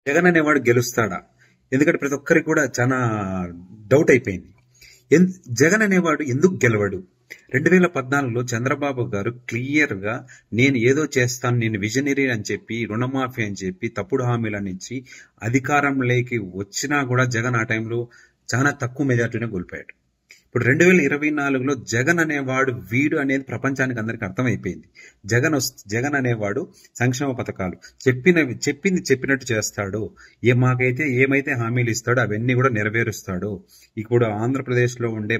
జగన్ అనేవాడు గెలుస్తాడా? ఎందుకంటే ప్రతి ఒక్కరికి కూడా చాలా డౌట్ అయిపోయింది. జగన్ అనేవాడు ఎందుకు గెలవడు? 2014లో చంద్రబాబు గారు క్లియర్ గా నేను ఏదో చేస్తాను, నేను విజనరీ అని చెప్పి, రుణమాఫీ అని చెప్పి, తప్పుడు హామీలను ఇచ్చి అధికారంలోకి వచ్చినా కూడా జగన్ ఆ టైంలో చాలా తక్కువ మెజార్టీనే కోల్పోయాడు. ఇప్పుడు 2024లో జగన్ అనేవాడు వీడు అనేది ప్రపంచానికి అందరికి అర్థమైపోయింది. జగన్ అనేవాడు సంక్షేమ పథకాలు చెప్పింది చెప్పినట్టు చేస్తాడు. మాకైతే ఏమైతే హామీలు ఇస్తాడో అవన్నీ కూడా నెరవేరుస్తాడు. ఇప్పుడు ఆంధ్రప్రదేశ్లో ఉండే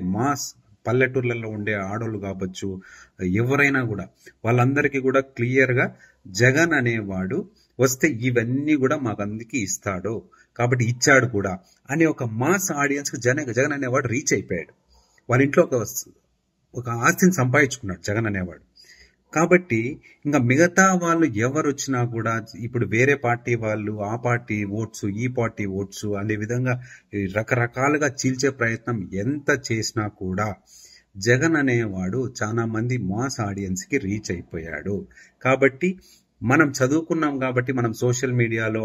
పల్లెటూర్లలో ఉండే ఆడోళ్ళు కావచ్చు, ఎవరైనా కూడా వాళ్ళందరికీ కూడా క్లియర్ గా జగన్ అనేవాడు వస్తే ఇవన్నీ కూడా మాకందరికి ఇస్తాడు, కాబట్టి ఇచ్చాడు కూడా అనే ఒక మాస్ ఆడియన్స్ కి జగన్ అనేవాడు రీచ్ అయిపోయాడు. వాళ్ళ ఇంట్లో ఒక ఆస్తిని సంపాదించుకున్నాడు జగన్ అనేవాడు. కాబట్టి ఇంకా మిగతా వాళ్ళు ఎవరు వచ్చినా కూడా ఇప్పుడు వేరే పార్టీ వాళ్ళు ఆ పార్టీ ఓట్స్ ఈ పార్టీ ఓట్స్ అనే విధంగా రకరకాలుగా చీల్చే ప్రయత్నం ఎంత చేసినా కూడా జగన్ అనేవాడు చాలా మంది మాస్ ఆడియన్స్ కి రీచ్ అయిపోయాడు. కాబట్టి మనం చదువుకున్నాం కాబట్టి మనం సోషల్ మీడియాలో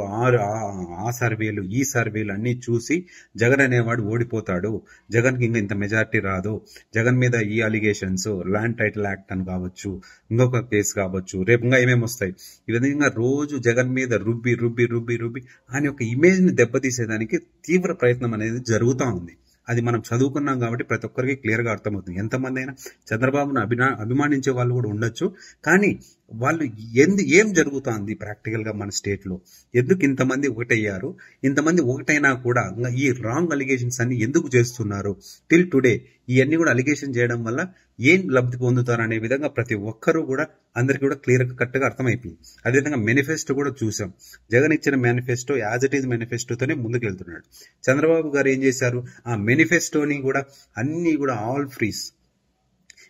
ఆ సర్వేలు ఈ సర్వేలు అన్ని చూసి జగన్ అనేవాడు ఓడిపోతాడు, జగన్కి ఇంకా ఇంత మెజారిటీ రాదు, జగన్ మీద ఈ అలిగేషన్స్, ల్యాండ్ టైటిల్ యాక్ట్ అని కావచ్చు, ఇంకొక కేసు కావచ్చు, రేపు ఇంకా ఏమేమి వస్తాయి, ఈ విధంగా రోజు జగన్ మీద రుబ్బి రుబ్బి రుబ్బి రుబ్బి అని ఒక ఇమేజ్ ని దెబ్బతీసేదానికి తీవ్ర ప్రయత్నం అనేది జరుగుతూ ఉంది. అది మనం చదువుకున్నాం కాబట్టి ప్రతి ఒక్కరికి క్లియర్ గా అర్థమవుతుంది. ఎంతమంది అయినా చంద్రబాబును అభిమానించే వాళ్ళు కూడా ఉండొచ్చు, కానీ వాళ్ళు ఏం జరుగుతుంది ప్రాక్టికల్ గా మన స్టేట్ లో, ఎందుకు ఇంతమంది ఒకటయ్యారు, ఇంతమంది ఒకటైనా కూడా ఈ రాంగ్ అలిగేషన్స్ అన్ని ఎందుకు చేస్తున్నారు టిల్ టుడే, ఇవన్నీ కూడా అలిగేషన్ చేయడం వల్ల ఏం లబ్ధి పొందుతారు అనే విధంగా ప్రతి ఒక్కరూ కూడా అందరికి కూడా క్లియర్ కట్ గా అర్థమైపోయింది. అదేవిధంగా మేనిఫెస్టో కూడా చూసాం. జగన్ ఇచ్చిన మేనిఫెస్టో యాజ్ ఇట్ ఈజ్ మేనిఫెస్టోతోనే ముందుకెళ్తున్నాడు. చంద్రబాబు గారు ఏం చేశారు, ఆ మేనిఫెస్టోని కూడా అన్ని కూడా ఆల్ ఫ్రీస్,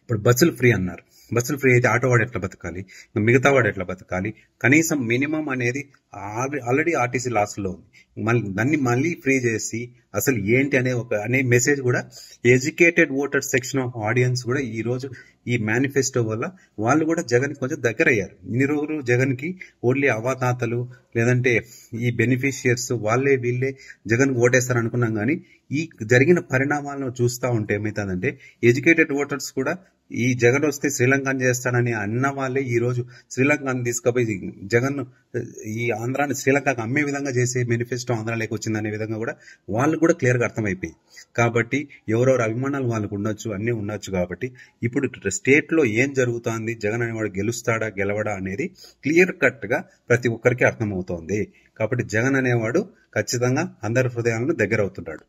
ఇప్పుడు బస్సులు ఫ్రీ అన్నారు, బస్సులు ఫ్రీ అయితే ఆటో వాడు ఎట్లా బతకాలి, మిగతా వాడు ఎట్లా బతకాలి, కనీసం మినిమం అనేది ఆల్రెడీ ఆర్టీసీ లాస్ లో ఉంది, దాన్ని మళ్ళీ ఫ్రీ చేసి అసలు ఏంటి అనే మెసేజ్ కూడా educated voter section of audience కూడా ఈ రోజు ఈ మేనిఫెస్టో వల్ల వాళ్ళు కూడా జగన్ కొంచెం దగ్గర అయ్యారు. ఇన్ని రోజులు జగన్ కి ఓన్లీ అవాతాతలు లేదంటే ఈ బెనిఫిషియర్స్ వాళ్ళే వీళ్ళే జగన్ ఓటేస్తారు అనుకున్నాం, కానీ ఈ జరిగిన పరిణామాలను చూస్తూ ఉంటే ఏమవుతుందంటే ఎడ్యుకేటెడ్ ఓటర్స్ కూడా ఈ జగన్ వస్తే శ్రీలంకను చేస్తానని అన్న వాళ్ళే ఈ రోజు శ్రీలంకను తీసుకుపోయి జగన్ ఈ ఆంధ్రాని శ్రీలంకకు అమ్మే విధంగా చేసే మేనిఫెస్టో ఆంధ్రాలోకి వచ్చిందనే విధంగా కూడా వాళ్ళు కూడా క్లియర్ గా అర్థమైపోయింది. కాబట్టి ఎవరెవరు అభిమానాలు వాళ్ళకు ఉండొచ్చు, అన్ని ఉండొచ్చు. కాబట్టి ఇప్పుడు స్టేట్ లో ఏం జరుగుతోంది, జగన్ అనేవాడు గెలుస్తాడా గెలవడా అనేది క్లియర్ కట్ గా ప్రతి ఒక్కరికి అర్థమవుతోంది. కాబట్టి జగన్ అనేవాడు ఖచ్చితంగా అందరి హృదయాలను దగ్గర అవుతున్నాడు.